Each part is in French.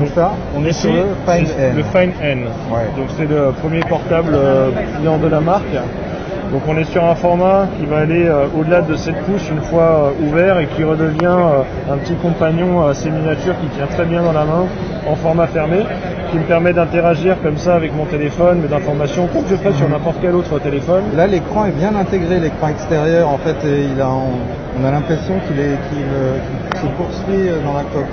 Donc ça, on est sur le Find N. Le Find N. Ouais. Donc c'est le premier portable client de la marque. Donc on est sur un format qui va aller au-delà de 7 pouces une fois ouvert et qui redevient un petit compagnon assez miniature qui tient très bien dans la main en format fermé, qui me permet d'interagir comme ça avec mon téléphone, mais d'informations comme je ferais sur n'importe quel autre téléphone. Là, l'écran est bien intégré, l'écran extérieur. En fait, on a l'impression qu'il se poursuit dans la coque.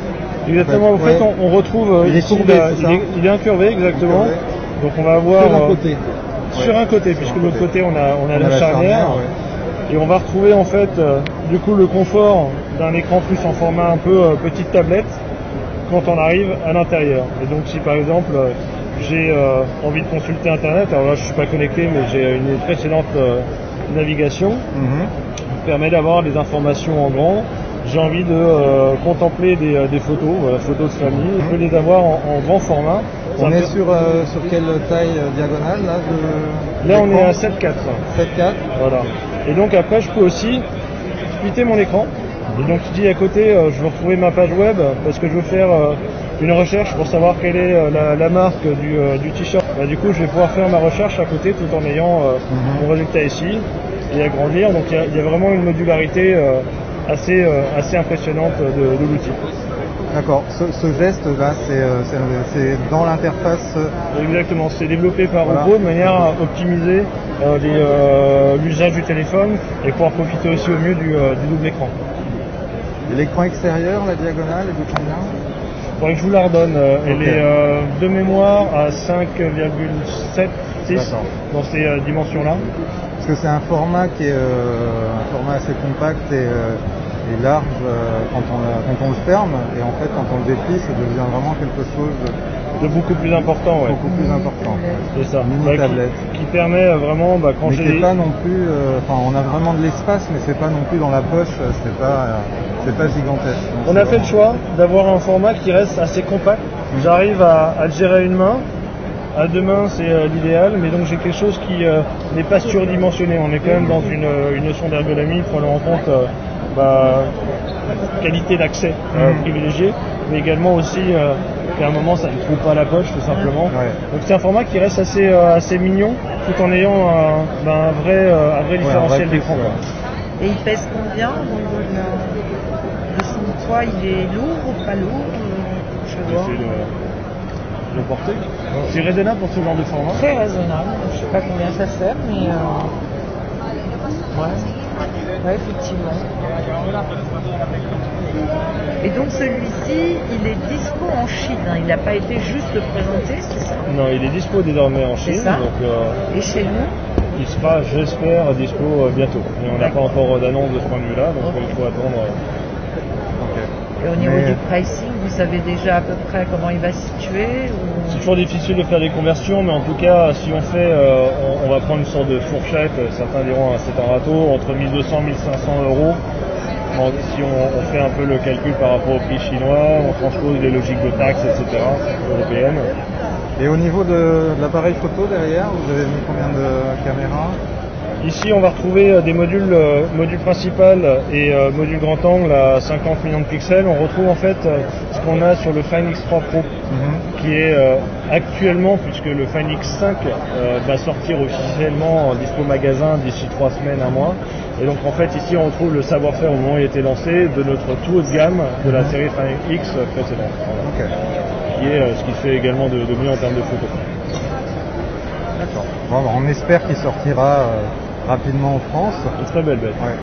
Exactement. En fait, on retrouve il est ici, courbé, c'est ça ? il est incurvé, exactement. Incurvé. Donc on va avoir sur un côté. Sur un côté, puisque de l'autre côté on a la charnière. Ouais. Et on va retrouver en fait du coup le confort d'un écran plus en format un peu petite tablette quand on arrive à l'intérieur. Et donc si par exemple j'ai envie de consulter internet, alors là je suis pas connecté mais j'ai une précédente navigation qui permet d'avoir des informations en grand. J'ai envie de contempler des photos, photos de famille, je peux les avoir en grand format. On est sur quelle taille diagonale là Là on est à 7.4. 7.4. Voilà. Et donc après je peux aussi splitter mon écran. Et donc je dis à côté je veux retrouver ma page web parce que je veux faire une recherche pour savoir quelle est la marque du t-shirt. Bah, du coup je vais pouvoir faire ma recherche à côté tout en ayant mon résultat ici et agrandir. Donc il y a vraiment une modularité assez impressionnante de l'outil. D'accord, ce geste-là, c'est dans l'interface. Exactement, c'est développé par Oppo de manière à optimiser l'usage du téléphone et pouvoir profiter aussi au mieux du double écran. L'écran extérieur, la diagonale, est de combien ? Il faudrait que je vous la redonne. Elle est de mémoire à 5,7, 6 dans ces dimensions-là. Parce que c'est un format qui est un format assez compact et large quand on le ferme, et en fait quand on le déplie ça devient vraiment quelque chose de beaucoup plus important. Beaucoup plus important. C'est ça. Mini tablette. Qui permet vraiment quand mais j'ai pas non plus. On a vraiment de l'espace, mais c'est pas non plus dans la poche. C'est pas gigantesque. On a fait le choix d'avoir un format qui reste assez compact. J'arrive à le gérer à une main. À deux mains, c'est l'idéal, mais donc j'ai quelque chose qui n'est pas surdimensionné. On est quand même dans une notion d'ergonomie, prenant en compte qualité d'accès privilégiée, mais également aussi qu'à un moment ça ne trouve pas la poche tout simplement. Donc c'est un format qui reste assez mignon, tout en ayant un vrai différentiel d'écran. Et il pèse combien au niveau de son poids? Il est lourd ou pas lourd? Je vois. Le porter. C'est raisonnable pour ce genre de format. Très raisonnable. Je sais pas combien ça fait, mais ouais, effectivement. Et donc celui-ci, il est dispo en Chine. Il n'a pas été juste présenté, c'est ça? Non, il est dispo désormais en Chine. Donc, et chez nous? Il sera, j'espère, dispo bientôt. Mais on n'a pas encore d'annonce de ce point de vue-là, donc il faut attendre. Et au niveau du pricing, vous savez déjà à peu près comment il va se situer C'est toujours difficile de faire des conversions, mais en tout cas, si on fait, on va prendre une sorte de fourchette, certains diront c'est un râteau, entre 1200 et 1500 euros. Si on fait un peu le calcul par rapport au prix chinois, on transpose les logiques de taxes, etc., européennes. Et au niveau de l'appareil photo derrière, vous avez mis combien de caméras ? Ici, on va retrouver des modules principal et module grand angle à 50 millions de pixels. On retrouve en fait ce qu'on a sur le Find X3 Pro, qui est actuellement, puisque le Find X5 va sortir officiellement en dispo magasin d'ici 3 semaines, 1 mois. Et donc en fait, ici, on retrouve le savoir-faire au moment où il a été lancé de notre tout haut de gamme de la série Find X précédente. Qui est ce qui se fait également de mieux en termes de photos. D'accord. Bon, on espère qu'il sortira rapidement en France. Une très belle bête.